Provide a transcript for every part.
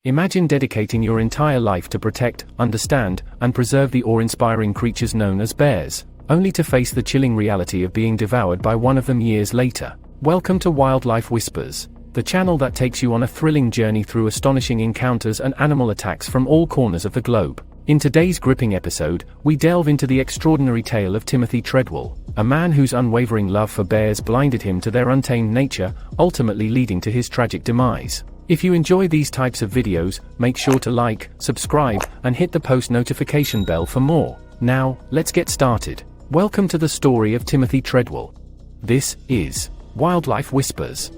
Imagine dedicating your entire life to protect, understand, and preserve the awe-inspiring creatures known as bears, only to face the chilling reality of being devoured by one of them years later. Welcome to Wildlife Whispers, the channel that takes you on a thrilling journey through astonishing encounters and animal attacks from all corners of the globe. In today's gripping episode, we delve into the extraordinary tale of Timothy Treadwell, a man whose unwavering love for bears blinded him to their untamed nature, ultimately leading to his tragic demise. If you enjoy these types of videos, make sure to like, subscribe, and hit the post notification bell for more. Now, let's get started. Welcome to the story of Timothy Treadwell. This is Wildlife Whispers.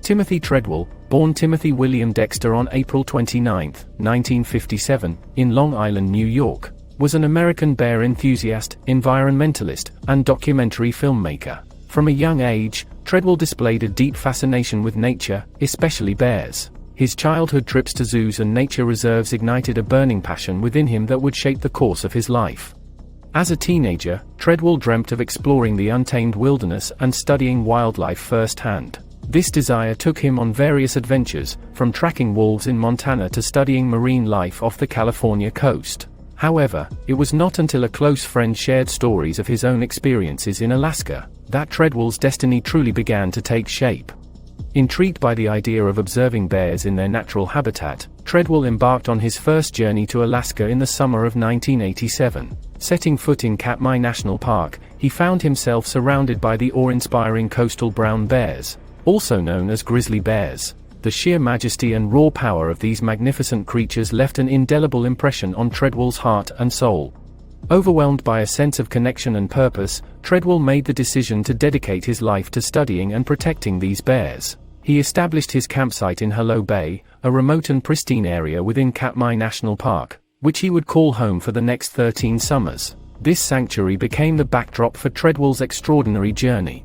Timothy Treadwell, born Timothy William Dexter on April 29, 1957, in Long Island, New York, was an American bear enthusiast, environmentalist, and documentary filmmaker. From a young age, Treadwell displayed a deep fascination with nature, especially bears. His childhood trips to zoos and nature reserves ignited a burning passion within him that would shape the course of his life. As a teenager, Treadwell dreamt of exploring the untamed wilderness and studying wildlife firsthand. This desire took him on various adventures, from tracking wolves in Montana to studying marine life off the California coast. However, it was not until a close friend shared stories of his own experiences in Alaska that Treadwell's destiny truly began to take shape. Intrigued by the idea of observing bears in their natural habitat, Treadwell embarked on his first journey to Alaska in the summer of 1987. Setting foot in Katmai National Park, he found himself surrounded by the awe-inspiring coastal brown bears, also known as grizzly bears. The sheer majesty and raw power of these magnificent creatures left an indelible impression on Treadwell's heart and soul. Overwhelmed by a sense of connection and purpose, Treadwell made the decision to dedicate his life to studying and protecting these bears. He established his campsite in Hello Bay, a remote and pristine area within Katmai National Park, which he would call home for the next 13 summers. This sanctuary became the backdrop for Treadwell's extraordinary journey.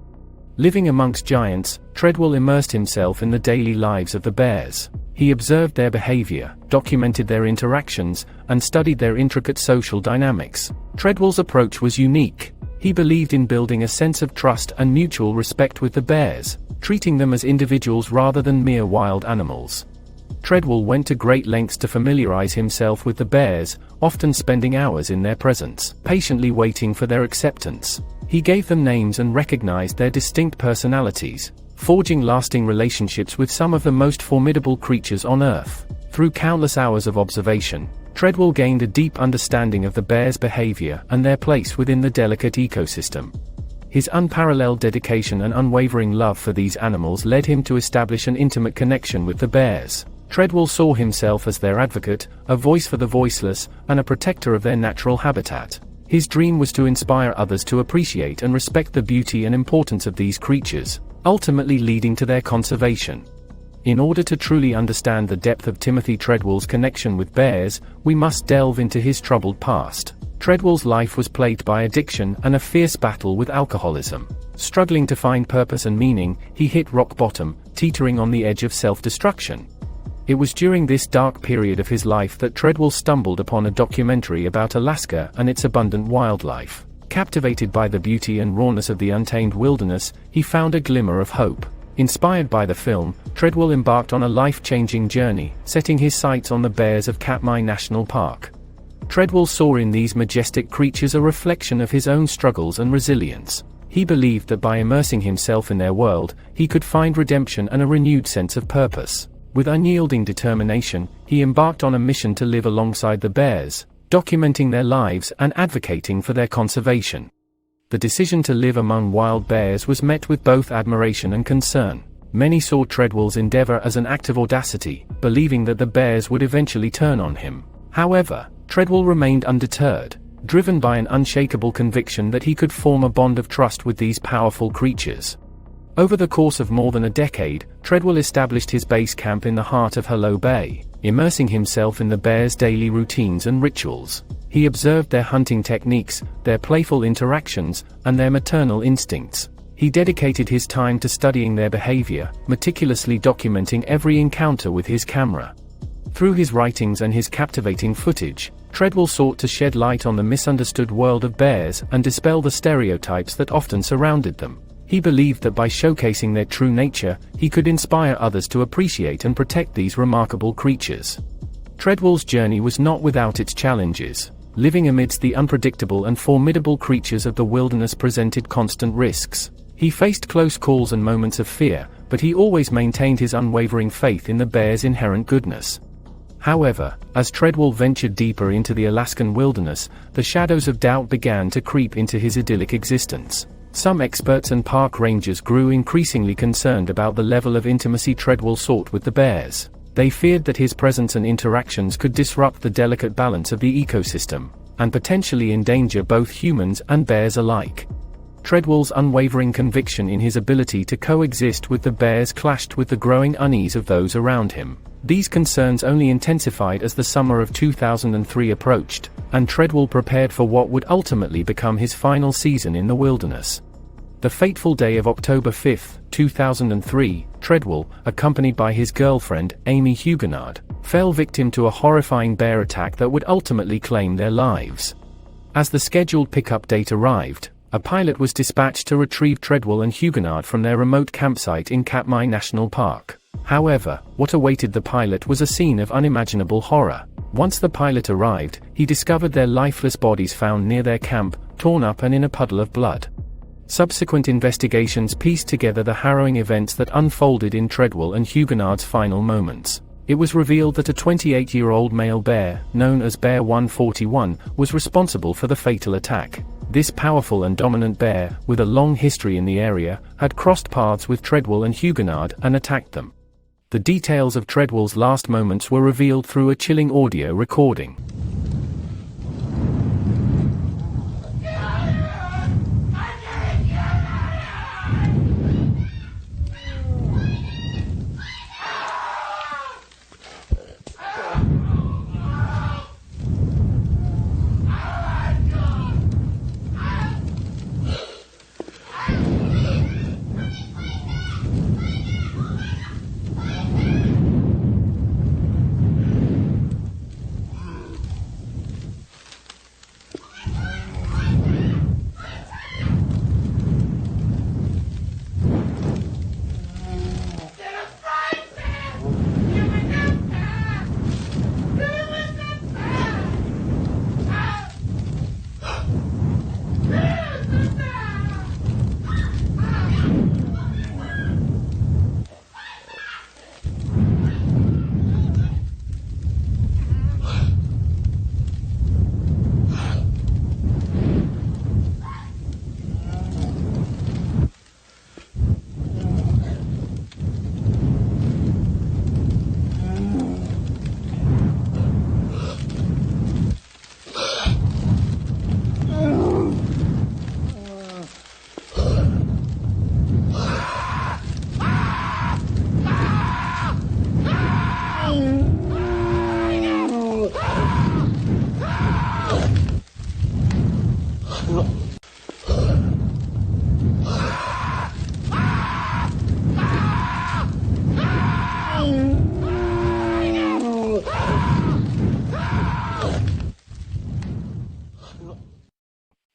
Living amongst giants, Treadwell immersed himself in the daily lives of the bears. He observed their behavior, documented their interactions, and studied their intricate social dynamics. Treadwell's approach was unique. He believed in building a sense of trust and mutual respect with the bears, treating them as individuals rather than mere wild animals. Treadwell went to great lengths to familiarize himself with the bears, often spending hours in their presence, patiently waiting for their acceptance. He gave them names and recognized their distinct personalities, forging lasting relationships with some of the most formidable creatures on Earth. Through countless hours of observation, Treadwell gained a deep understanding of the bears' behavior and their place within the delicate ecosystem. His unparalleled dedication and unwavering love for these animals led him to establish an intimate connection with the bears. Treadwell saw himself as their advocate, a voice for the voiceless, and a protector of their natural habitat. His dream was to inspire others to appreciate and respect the beauty and importance of these creatures, ultimately leading to their conservation. In order to truly understand the depth of Timothy Treadwell's connection with bears, we must delve into his troubled past. Treadwell's life was plagued by addiction and a fierce battle with alcoholism. Struggling to find purpose and meaning, he hit rock bottom, teetering on the edge of self-destruction. It was during this dark period of his life that Treadwell stumbled upon a documentary about Alaska and its abundant wildlife. Captivated by the beauty and rawness of the untamed wilderness, he found a glimmer of hope. Inspired by the film, Treadwell embarked on a life-changing journey, setting his sights on the bears of Katmai National Park. Treadwell saw in these majestic creatures a reflection of his own struggles and resilience. He believed that by immersing himself in their world, he could find redemption and a renewed sense of purpose. With unyielding determination, he embarked on a mission to live alongside the bears, documenting their lives and advocating for their conservation. The decision to live among wild bears was met with both admiration and concern. Many saw Treadwell's endeavor as an act of audacity, believing that the bears would eventually turn on him. However, Treadwell remained undeterred, driven by an unshakable conviction that he could form a bond of trust with these powerful creatures. Over the course of more than a decade, Treadwell established his base camp in the heart of Hello Bay, immersing himself in the bears' daily routines and rituals. He observed their hunting techniques, their playful interactions, and their maternal instincts. He dedicated his time to studying their behavior, meticulously documenting every encounter with his camera. Through his writings and his captivating footage, Treadwell sought to shed light on the misunderstood world of bears and dispel the stereotypes that often surrounded them. He believed that by showcasing their true nature, he could inspire others to appreciate and protect these remarkable creatures. Treadwell's journey was not without its challenges. Living amidst the unpredictable and formidable creatures of the wilderness presented constant risks. He faced close calls and moments of fear, but he always maintained his unwavering faith in the bear's inherent goodness. However, as Treadwell ventured deeper into the Alaskan wilderness, the shadows of doubt began to creep into his idyllic existence. Some experts and park rangers grew increasingly concerned about the level of intimacy Treadwell sought with the bears. They feared that his presence and interactions could disrupt the delicate balance of the ecosystem, and potentially endanger both humans and bears alike. Treadwell's unwavering conviction in his ability to coexist with the bears clashed with the growing unease of those around him. These concerns only intensified as the summer of 2003 approached, and Treadwell prepared for what would ultimately become his final season in the wilderness. The fateful day of October 5, 2003, Treadwell, accompanied by his girlfriend, Amy Huguenard, fell victim to a horrifying bear attack that would ultimately claim their lives. As the scheduled pickup date arrived, a pilot was dispatched to retrieve Treadwell and Huguenard from their remote campsite in Katmai National Park. However, what awaited the pilot was a scene of unimaginable horror. Once the pilot arrived, he discovered their lifeless bodies found near their camp, torn up and in a puddle of blood. Subsequent investigations pieced together the harrowing events that unfolded in Treadwell and Huguenard's final moments. It was revealed that a 28-year-old male bear, known as Bear 141, was responsible for the fatal attack. This powerful and dominant bear, with a long history in the area, had crossed paths with Treadwell and Huguenard and attacked them. The details of Treadwell's last moments were revealed through a chilling audio recording.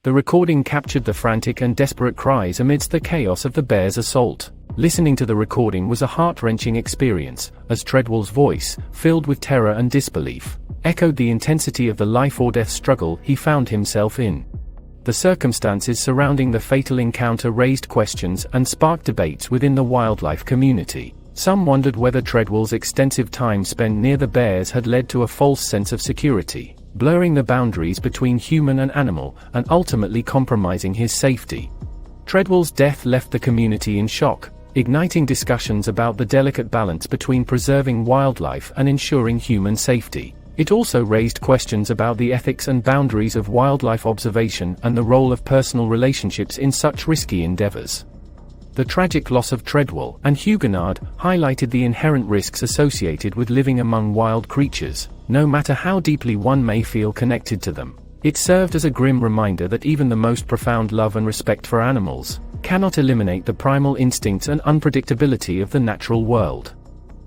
The recording captured the frantic and desperate cries amidst the chaos of the bear's assault. Listening to the recording was a heart-wrenching experience, as Treadwell's voice, filled with terror and disbelief, echoed the intensity of the life-or-death struggle he found himself in. The circumstances surrounding the fatal encounter raised questions and sparked debates within the wildlife community. Some wondered whether Treadwell's extensive time spent near the bears had led to a false sense of security, blurring the boundaries between human and animal, and ultimately compromising his safety. Treadwell's death left the community in shock, igniting discussions about the delicate balance between preserving wildlife and ensuring human safety. It also raised questions about the ethics and boundaries of wildlife observation and the role of personal relationships in such risky endeavors. The tragic loss of Treadwell and Huguenard highlighted the inherent risks associated with living among wild creatures, no matter how deeply one may feel connected to them. It served as a grim reminder that even the most profound love and respect for animals cannot eliminate the primal instincts and unpredictability of the natural world.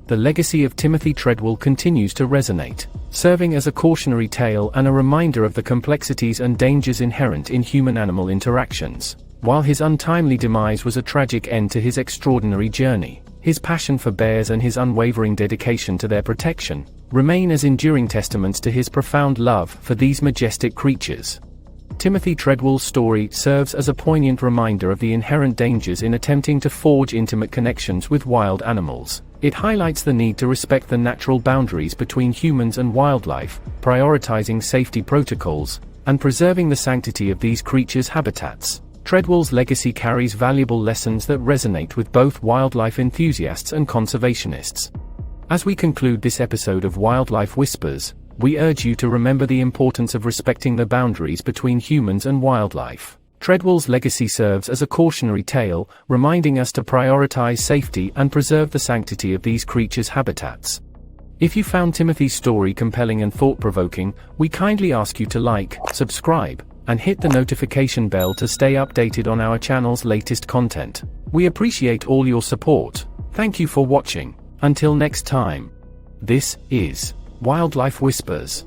The legacy of Timothy Treadwell continues to resonate, serving as a cautionary tale and a reminder of the complexities and dangers inherent in human-animal interactions. While his untimely demise was a tragic end to his extraordinary journey, his passion for bears and his unwavering dedication to their protection remain as enduring testaments to his profound love for these majestic creatures. Timothy Treadwell's story serves as a poignant reminder of the inherent dangers in attempting to forge intimate connections with wild animals. It highlights the need to respect the natural boundaries between humans and wildlife, prioritizing safety protocols, and preserving the sanctity of these creatures' habitats. Treadwell's legacy carries valuable lessons that resonate with both wildlife enthusiasts and conservationists. As we conclude this episode of Wildlife Whispers, we urge you to remember the importance of respecting the boundaries between humans and wildlife. Treadwell's legacy serves as a cautionary tale, reminding us to prioritize safety and preserve the sanctity of these creatures' habitats. If you found Timothy's story compelling and thought-provoking, we kindly ask you to like, subscribe, and hit the notification bell to stay updated on our channel's latest content. We appreciate all your support. Thank you for watching. Until next time. This is Wildlife Whispers.